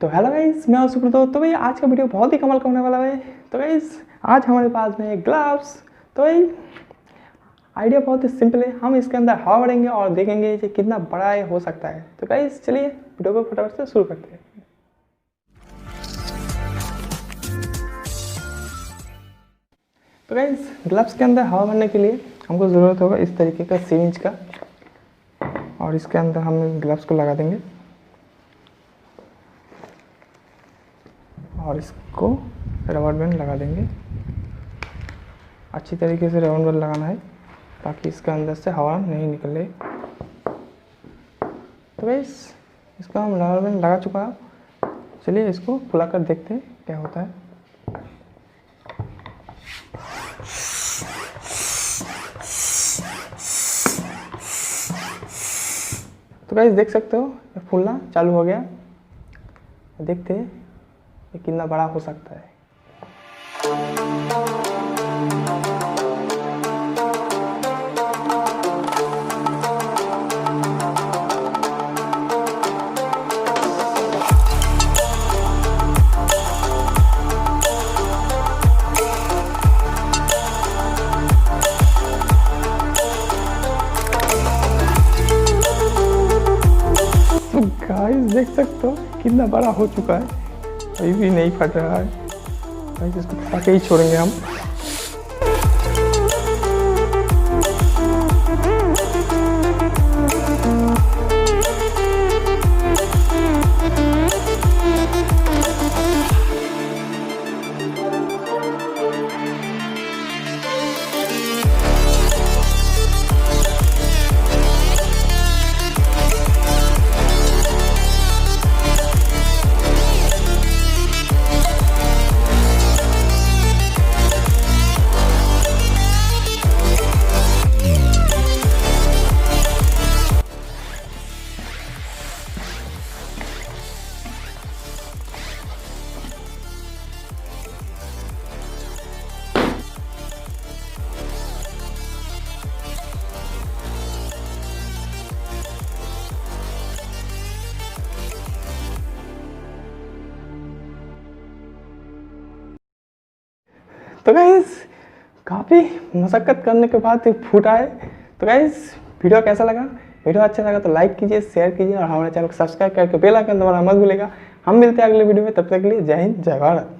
तो hello guys, मैं हूं सुब्रत। तो भाई आज का वीडियो बहुत ही कमाल का होने वाला है। तो गाइस आज हमारे पास में ग्लव्स। तो भाई आइडिया बहुत ही सिंपल है, हम इसके अंदर हवा भरेंगे और देखेंगे कि कितना बड़ा ये हो सकता है। तो गाइस चलिए वीडियो को फटाफट से शुरू करते हैं। तो गाइस ग्लव्स के अंदर हवा भरने के लिए हमको ज़रूरत होगा इस तरीके का सिरिंज का, और इसके अंदर हम ग्लव्स को लगा देंगे और इसको रबर बैंड लगा देंगे। अच्छी तरीके से रबर बैंड लगाना है ताकि इसके अंदर से हवा नहीं निकले। तो गाइस इसका हम रबर बैंड लगा चुका है। चलिए इसको खुला कर देखते हैं क्या होता है। तो गाइस देख सकते हो ये फूलना चालू हो गया। देखते हैं ये कितना बड़ा हो सकता है। तो गाइस देख सकते हो कितना बड़ा हो चुका है, अभी भी नहीं फट रहा है। गाइस इसको फटा ही छोड़ेंगे हम। तो गाइस काफ़ी मशक्क़त करने के बाद फूटा है। तो गाइस वीडियो कैसा लगा? वीडियो अच्छा लगा तो लाइक कीजिए, शेयर कीजिए और हमारे चैनल को सब्सक्राइब करके बेल आइकन दबाना मत भूलिएगा। हम मिलते हैं अगले वीडियो में, तब तक के लिए जय हिंद जय भारत।